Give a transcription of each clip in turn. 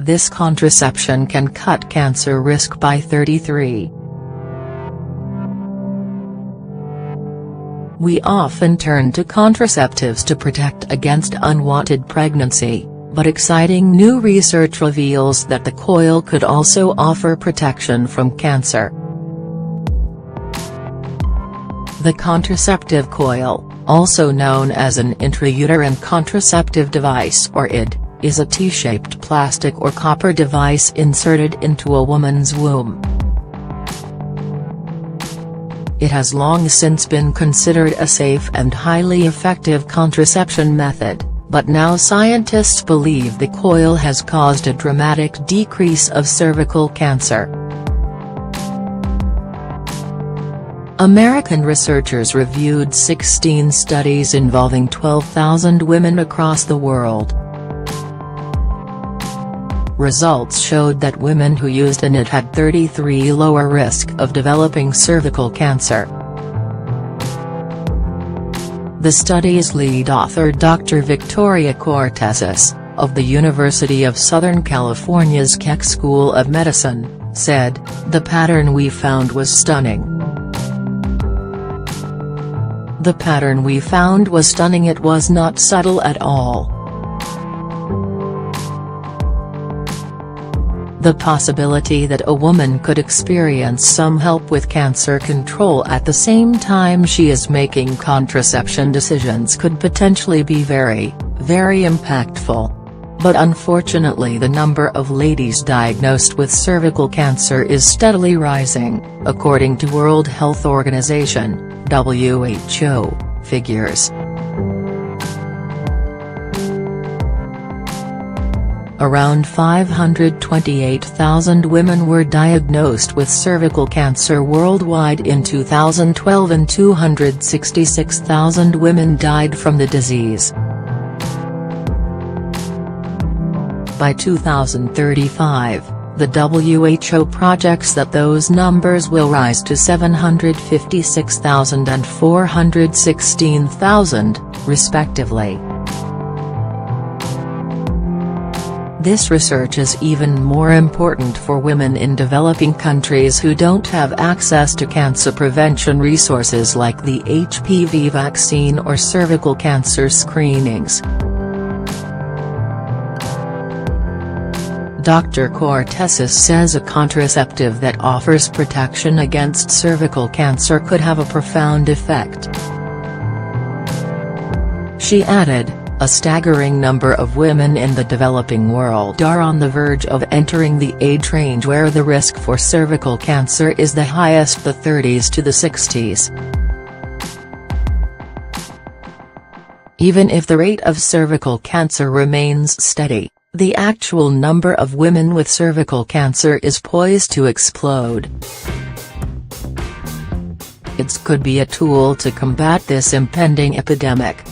This contraception can cut cancer risk by 33%. We often turn to contraceptives to protect against unwanted pregnancy, but exciting new research reveals that the coil could also offer protection from cancer. The contraceptive coil, also known as an intrauterine contraceptive device or ID, is a T-shaped plastic or copper device inserted into a woman's womb. It has long since been considered a safe and highly effective contraception method, but now scientists believe the coil has caused a dramatic decrease of cervical cancer. American researchers reviewed 16 studies involving 12,000 women across the world. Results showed that women who used an ID had 33% lower risk of developing cervical cancer. The study's lead author Dr. Victoria Cortezas, of the University of Southern California's Keck School of Medicine, said, "The pattern we found was stunning. The pattern we found was stunning. It was not subtle at all. The possibility that a woman could experience some help with cancer control at the same time she is making contraception decisions could potentially be very, very impactful. But unfortunately the number of ladies diagnosed with cervical cancer is steadily rising, according to World Health Organization, WHO, figures. Around 528,000 women were diagnosed with cervical cancer worldwide in 2012 and 266,000 women died from the disease. By 2035, the WHO projects that those numbers will rise to 756,000 and 416,000, respectively. This research is even more important for women in developing countries who don't have access to cancer prevention resources like the HPV vaccine or cervical cancer screenings. Dr. Cortezas says a contraceptive that offers protection against cervical cancer could have a profound effect. She added, "A staggering number of women in the developing world are on the verge of entering the age range where the risk for cervical cancer is the highest, the 30s to the 60s. Even if the rate of cervical cancer remains steady, the actual number of women with cervical cancer is poised to explode." It could be a tool to combat this impending epidemic.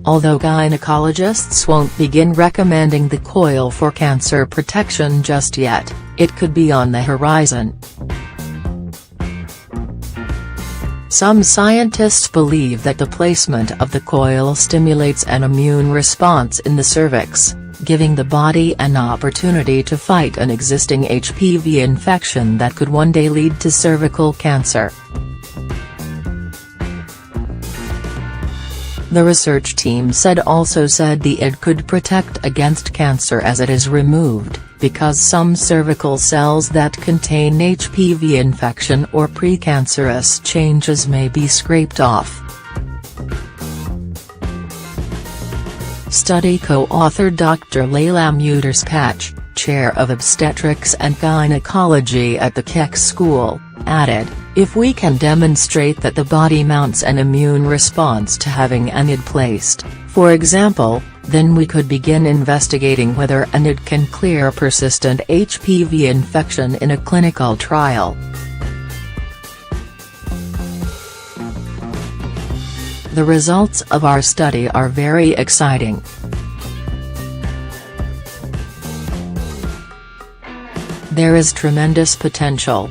Although gynecologists won't begin recommending the coil for cancer protection just yet, it could be on the horizon. Some scientists believe that the placement of the coil stimulates an immune response in the cervix, giving the body an opportunity to fight an existing HPV infection that could one day lead to cervical cancer. The research team also said the ID could protect against cancer as it is removed, because some cervical cells that contain HPV infection or precancerous changes may be scraped off. Study co-author Dr. Layla Muterspac, chair of obstetrics and gynecology at the Keck School, added, "If we can demonstrate that the body mounts an immune response to having an ID placed, for example, then we could begin investigating whether an ID can clear persistent HPV infection in a clinical trial." The results of our study are very exciting. There is tremendous potential.